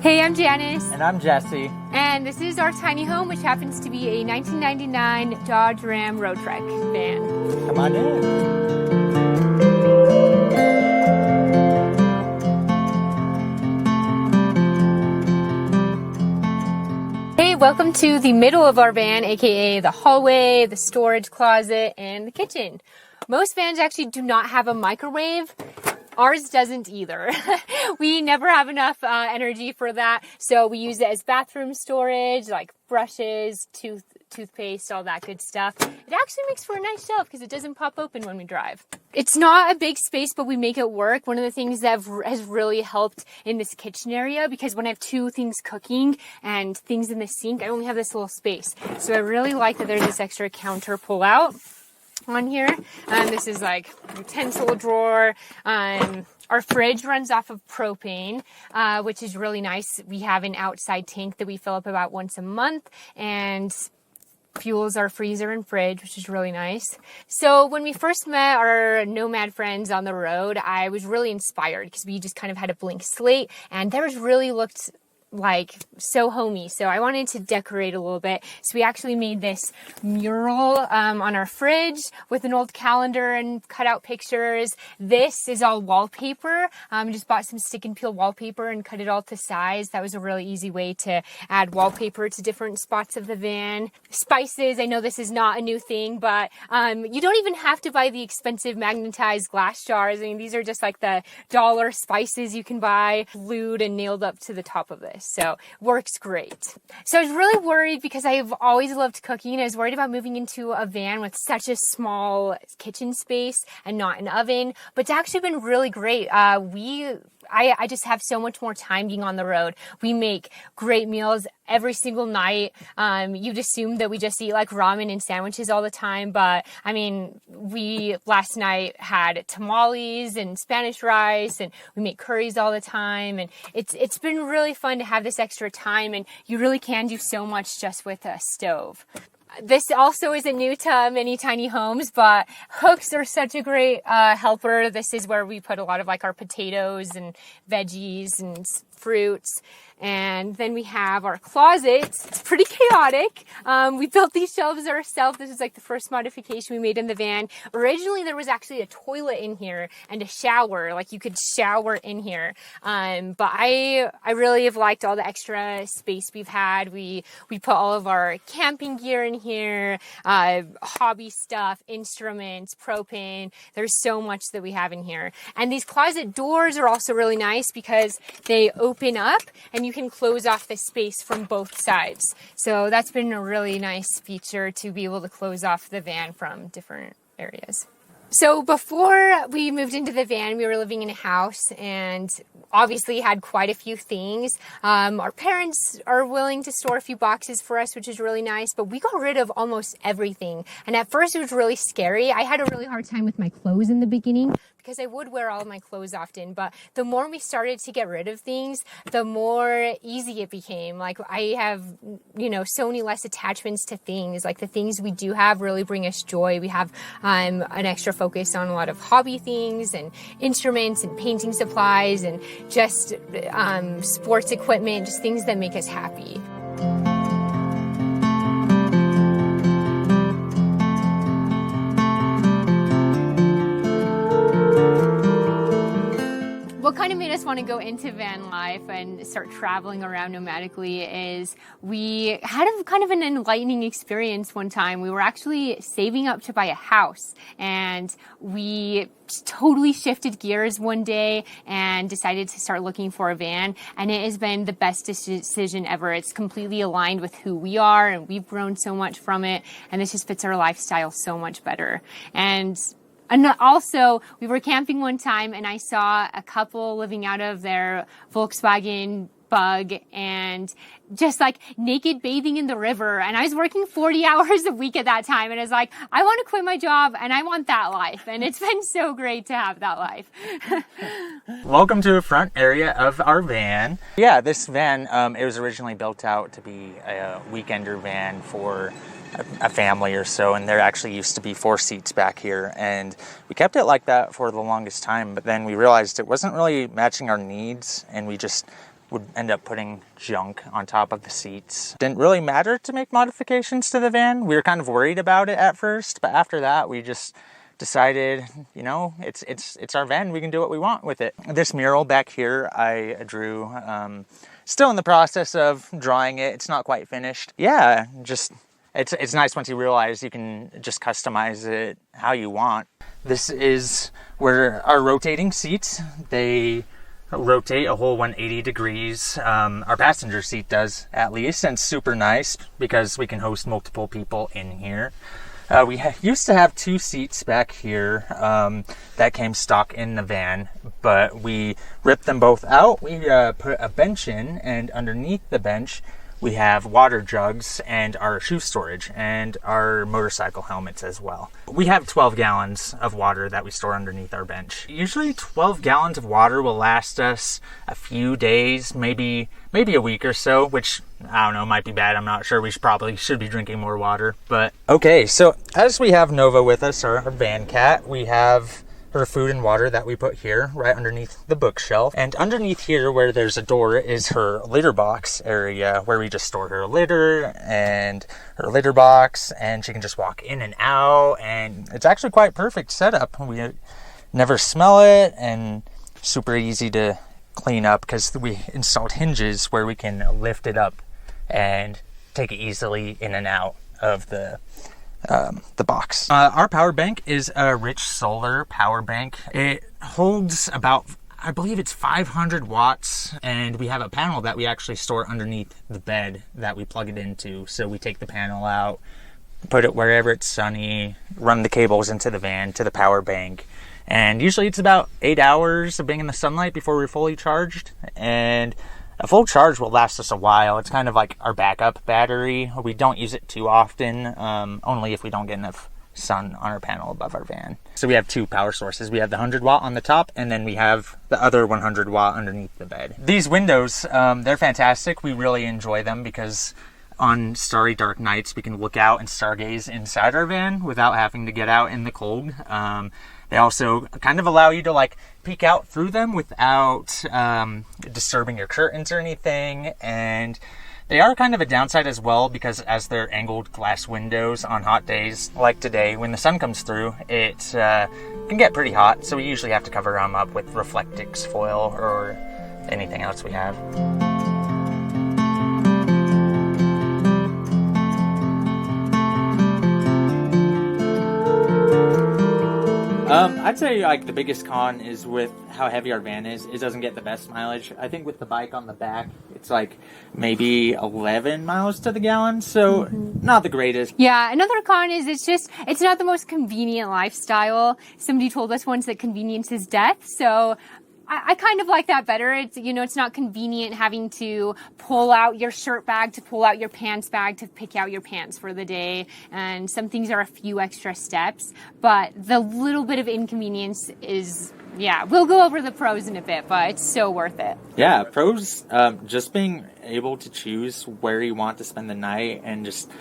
Hey, I'm Janice. And I'm Jesse. And this is our tiny home, which happens to be a 1999 Dodge Ram Roadtrek van. Come on in. Hey, welcome to the middle of our van, aka the hallway, the storage closet, and the kitchen. Most vans actually do not have a microwave. Ours doesn't either. We never have enough energy for that, so we use it as bathroom storage, like brushes, toothpaste, all that good stuff. It actually makes for a nice shelf because it doesn't pop open when we drive. It's not a big space, but we make it work. One of the things that has really helped in this kitchen area, because when I have two things cooking and things in the sink, I only have this little space. So I really like that there's this extra counter pull out on here. This is like utensil drawer. Our fridge runs off of propane, which is really nice. We have an outside tank that we fill up about once a month and fuels our freezer and fridge, which is really nice. So when we first met our nomad friends on the road, I was really inspired because we just kind of had a blank slate and theirs really looked like so homey. So I wanted to decorate a little bit. So we actually made this mural on our fridge with an old calendar and cut out pictures. This is all wallpaper. Just bought some stick and peel wallpaper and cut it all to size. That was a really easy way to add wallpaper to different spots of the van. Spices, I know this is not a new thing, but you don't even have to buy the expensive magnetized glass jars. I mean, these are just like the dollar spices you can buy glued and nailed up to the top of this. So works great. So I was really worried because I've always loved cooking. I was worried about moving into a van with such a small kitchen space and not an oven, but it's actually been really great. I just have so much more time being on the road. We make great meals every single night. You'd assume that we just eat like ramen and sandwiches all the time, but I mean, we last night had tamales and Spanish rice, and we make curries all the time, and it's been really fun to have this extra time, and you really can do so much just with a stove. This also isn't new to many tiny homes, but hooks are such a great helper. This is where we put a lot of like our potatoes and veggies and fruits. And then we have our closets. It's pretty chaotic. We built these shelves ourselves. This is like the first modification we made in the van. Originally, there was actually a toilet in here and a shower. Like you could shower in here. But I really have liked all the extra space we've had. We put all of our camping gear in here, hobby stuff, instruments, propane. There's so much that we have in here. And these closet doors are also really nice because they open up and you can close off the space from both sides. So that's been a really nice feature to be able to close off the van from different areas. So before we moved into the van, we were living in a house and obviously had quite a few things. Our parents are willing to store a few boxes for us, which is really nice, but we got rid of almost everything. And at first it was really scary. I had a really hard time with my clothes in the beginning because I would wear all of my clothes often, but the more we started to get rid of things, the more easy it became. Like I have, so many less attachments to things. Like the things we do have really bring us joy. We have an extra focus on a lot of hobby things and instruments and painting supplies and just sports equipment, just things that make us happy. What kind of made us want to go into van life and start traveling around nomadically is we had kind of an enlightening experience one time. We were actually saving up to buy a house, and we totally shifted gears one day and decided to start looking for a van, and it has been the best decision ever. It's completely aligned with who we are, and we've grown so much from it, and this just fits our lifestyle so much better. And also, we were camping one time and I saw a couple living out of their Volkswagen Bug and just like naked bathing in the river. And I was working 40 hours a week at that time. And I was like, I want to quit my job and I want that life. And it's been so great to have that life. Welcome to the front area of our van. Yeah, this van, it was originally built out to be a weekender van for a family or so, and there actually used to be 4 seats back here, and we kept it like that for the longest time, but then we realized it wasn't really matching our needs, and we just would end up putting junk on top of the seats. Didn't really matter to make modifications to the van. We were kind of worried about it at first, but after that we just decided, you know, it's our van, we can do what we want with it. This mural back here I drew, still in the process of drawing it. It's not quite finished. Yeah, just it's nice once you realize you can just customize it how you want. This is where our rotating seats, they rotate a whole 180 degrees. Our passenger seat does, at least, and it's super nice because we can host multiple people in here. We used to have 2 seats back here that came stock in the van, but we ripped them both out. We put a bench in, and underneath the bench we have water jugs and our shoe storage and our motorcycle helmets as well. We have 12 gallons of water that we store underneath our bench. Usually 12 gallons of water will last us a few days, maybe a week or so, which I don't know, might be bad. I'm not sure. We probably should be drinking more water, but okay. So as we have Nova with us, our van cat, we have her food and water that we put here right underneath the bookshelf, and underneath here where there's a door is her litter box area where we just store her litter and her litter box, and she can just walk in and out, and it's actually quite perfect setup. We never smell it and super easy to clean up because we installed hinges where we can lift it up and take it easily in and out of the box. Our power bank is a rich solar power bank. It holds about, I believe it's 500 watts, and we have a panel that we actually store underneath the bed that we plug it into. So we take the panel out, put it wherever it's sunny, run the cables into the van to the power bank, and usually it's about 8 hours of being in the sunlight before we're fully charged, and a full charge will last us a while. It's kind of like our backup battery. We don't use it too often, only if we don't get enough sun on our panel above our van. So we have 2 power sources. We have the 100 watt on the top, and then we have the other 100 watt underneath the bed. These windows, they're fantastic. We really enjoy them because on starry, dark nights, we can look out and stargaze inside our van without having to get out in the cold. They also kind of allow you to like peek out through them without disturbing your curtains or anything. And they are kind of a downside as well because as they're angled glass windows on hot days like today, when the sun comes through, it can get pretty hot. So we usually have to cover them up with Reflectix foil or anything else we have. I'd say like the biggest con is with how heavy our van is. It doesn't get the best mileage. I think with the bike on the back, it's like maybe 11 miles to the gallon, so not the greatest. Yeah, another con is it's not the most convenient lifestyle. Somebody told us once that convenience is death, so I kind of like that better. It's, you know, it's not convenient having to pull out your shirt bag, to pull out your pants bag, to pick out your pants for the day. And some things are a few extra steps, but the little bit of inconvenience is, yeah, we'll go over the pros in a bit, but it's so worth it. Yeah, pros, just being able to choose where you want to spend the night and just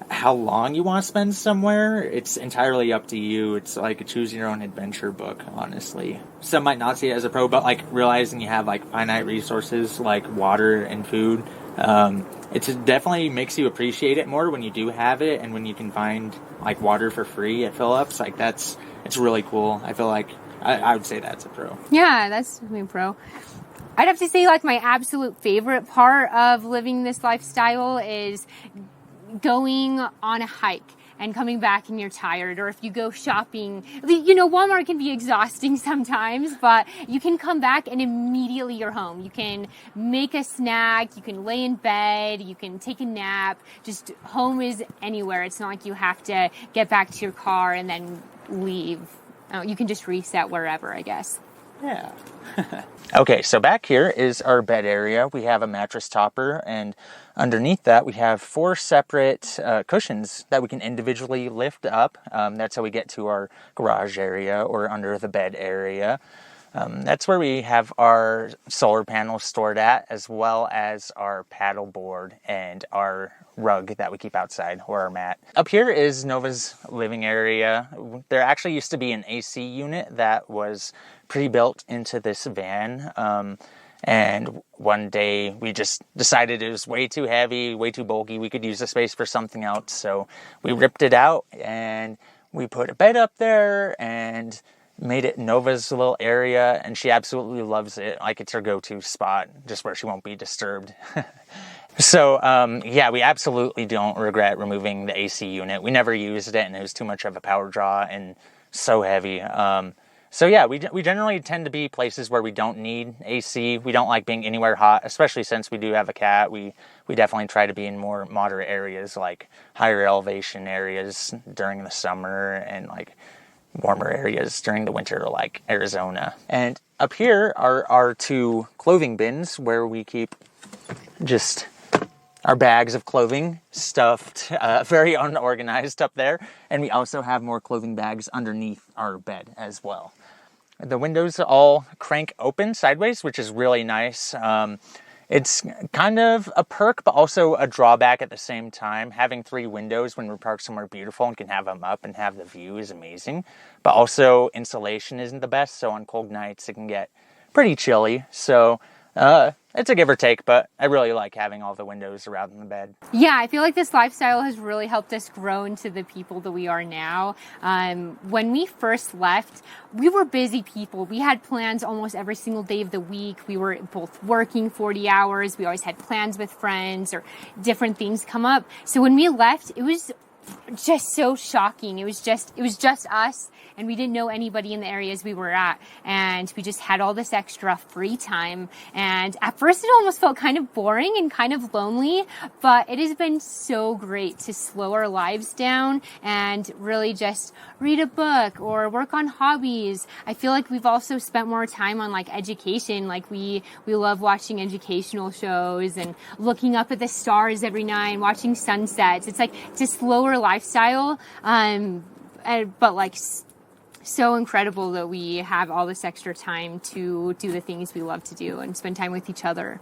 how long you want to spend somewhere, it's entirely up to you. It's like a choose your own adventure book, honestly. Some might not see it as a pro, but like realizing you have like finite resources like water and food, it definitely makes you appreciate it more when you do have it, and when you can find like water for free at fill-ups. Like it's really cool. I feel like I would say that's a pro. Yeah, that's a pro. I'd have to say like my absolute favorite part of living this lifestyle is going on a hike and coming back and you're tired, or if you go shopping, you know, Walmart can be exhausting sometimes, but you can come back and immediately you're home. You can make a snack, you can lay in bed, you can take a nap. Just home is anywhere. It's not like you have to get back to your car and then leave. You can just reset wherever, I guess. Yeah. Okay, so back here is our bed area. We have a mattress topper, and underneath that we have 4 separate cushions that we can individually lift up. That's how we get to our garage area or under the bed area. That's where we have our solar panels stored at, as well as our paddle board and our rug that we keep outside, or our mat. Up here is Nova's living area. There actually used to be an AC unit that was pre-built into this van. And one day we just decided it was way too heavy, way too bulky. We could use the space for something else. So we ripped it out and we put a bed up there and made it Nova's little area. And she absolutely loves it. Like, it's her go-to spot, just where she won't be disturbed. So, yeah, we absolutely don't regret removing the AC unit. We never used it, and it was too much of a power draw and so heavy. So yeah, we generally tend to be places where we don't need AC. We don't like being anywhere hot, especially since we do have a cat. We definitely try to be in more moderate areas, like higher elevation areas during the summer, and like warmer areas during the winter, like Arizona. And up here are our 2 clothing bins where we keep just our bags of clothing stuffed, very unorganized up there. And we also have more clothing bags underneath our bed as well. The windows all crank open sideways, which is really nice. It's kind of a perk, but also a drawback at the same time. Having 3 windows when we're parked somewhere beautiful and can have them up and have the view is amazing. But also insulation isn't the best, so on cold nights it can get pretty chilly. So it's a give or take, but I really like having all the windows around the bed. Yeah, I feel like this lifestyle has really helped us grow into the people that we are now. When we first left, we were busy people. We had plans almost every single day of the week. We were both working 40 hours. We always had plans with friends or different things come up. So when we left, it was just so shocking. It was just us, and we didn't know anybody in the areas we were at, and we just had all this extra free time. And at first it almost felt kind of boring and kind of lonely, but it has been so great to slow our lives down and really just read a book or work on hobbies. I feel like we've also spent more time on like education. Like we love watching educational shows and looking up at the stars every night and watching sunsets. It's like just slower lifestyle, but like so incredible that we have all this extra time to do the things we love to do and spend time with each other.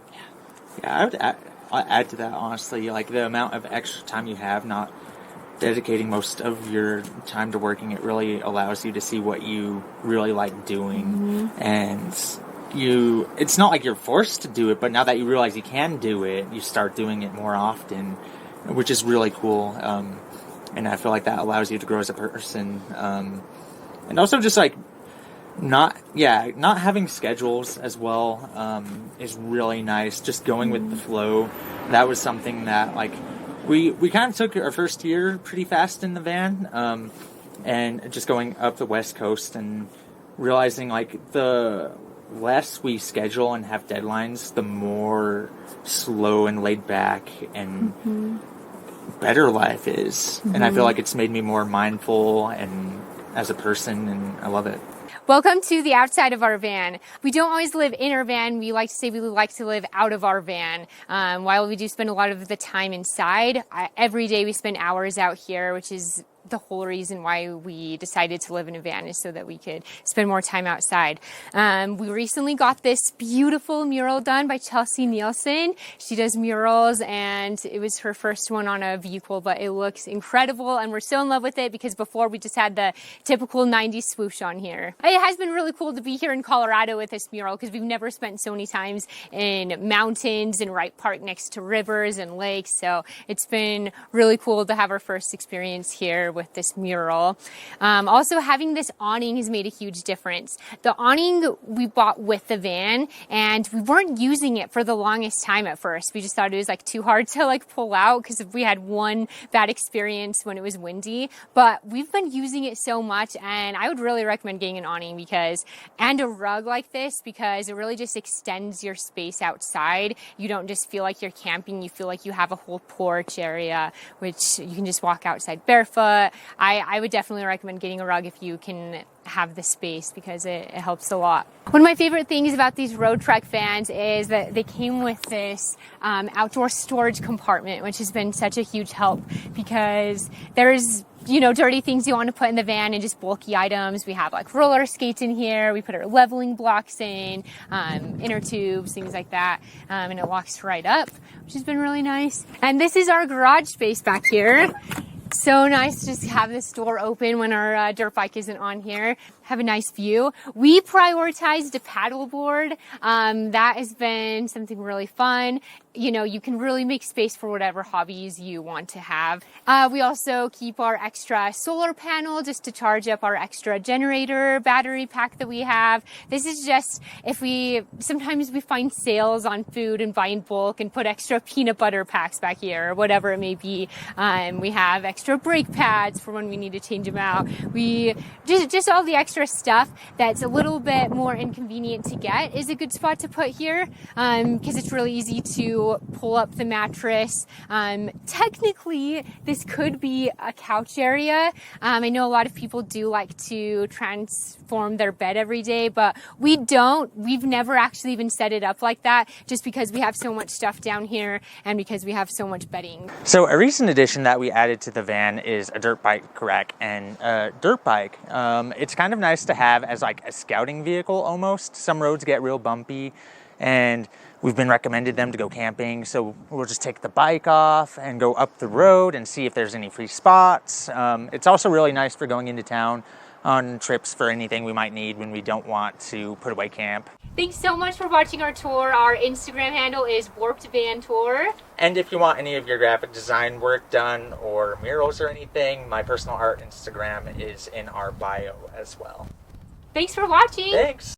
Yeah, I'll add to that, honestly. Like, the amount of extra time you have not dedicating most of your time to working, it really allows you to see what you really like doing. And it's not like you're forced to do it, but now that you realize you can do it, you start doing it more often, which is really cool. And I feel like that allows you to grow as a person. And also just like not having schedules as well is really nice. Just going with the flow. That was something that like we kind of took our first year pretty fast in the van, and just going up the West Coast and realizing like the less we schedule and have deadlines, the more slow and laid back and better life is. And I feel like it's made me more mindful and as a person, and I love it. Welcome to the outside of our van. We don't always live in our van. We like to say we like to live out of our van. While we do spend a lot of the time inside, every day we spend hours out here, which is the whole reason why we decided to live in a van, is so that we could spend more time outside. We recently got this beautiful mural done by Chelsea Nielsen. She does murals, and it was her first one on a vehicle, but it looks incredible, and we're so in love with it because before we just had the typical 90s swoosh on here. It has been really cool to be here in Colorado with this mural because we've never spent so many times in mountains and Wright Park next to rivers and lakes, so it's been really cool to have our first experience here with this mural. Also, having this awning has made a huge difference. The awning we bought with the van, and we weren't using it for the longest time at first. We just thought it was like too hard to like pull out because we had one bad experience when it was windy, but we've been using it so much, and I would really recommend getting an awning and a rug like this, because it really just extends your space outside. You don't just feel like you're camping, you feel like you have a whole porch area, which you can just walk outside barefoot. I would definitely recommend getting a rug if you can have the space, because it helps a lot. One of my favorite things about these Roadtrek vans is that they came with this outdoor storage compartment, which has been such a huge help, because there's dirty things you want to put in the van and just bulky items. We have like roller skates in here. We put our leveling blocks in, inner tubes, things like that. And it locks right up, which has been really nice. And this is our garage space back here. So nice to just have this door open when our dirt bike isn't on here. Have a nice view. We prioritized a paddleboard. That has been something really fun. You know, you can really make space for whatever hobbies you want to have. We also keep our extra solar panel just to charge up our extra generator battery pack that we have. This is just sometimes we find sales on food and buy in bulk and put extra peanut butter packs back here or whatever it may be. We have extra brake pads for when we need to change them out. We just all the extra stuff that's a little bit more inconvenient to get is a good spot to put here because it's really easy to pull up the mattress. Technically, this could be a couch area. I know a lot of people do like to transform their bed every day, but we don't. We've never actually even set it up like that just because we have so much stuff down here and because we have so much bedding. So a recent addition that we added to the van is a dirt bike rack and a dirt bike. It's kind of nice to have as like a scouting vehicle almost. Some roads get real bumpy and we've been recommended them to go camping, so we'll just take the bike off and go up the road and see if there's any free spots. It's also really nice for going into town on trips for anything we might need when we don't want to put away camp. Thanks so much for watching our tour. Our Instagram handle is Warped Van Tour. And if you want any of your graphic design work done or murals or anything, my personal art Instagram is in our bio as well. Thanks for watching. Thanks.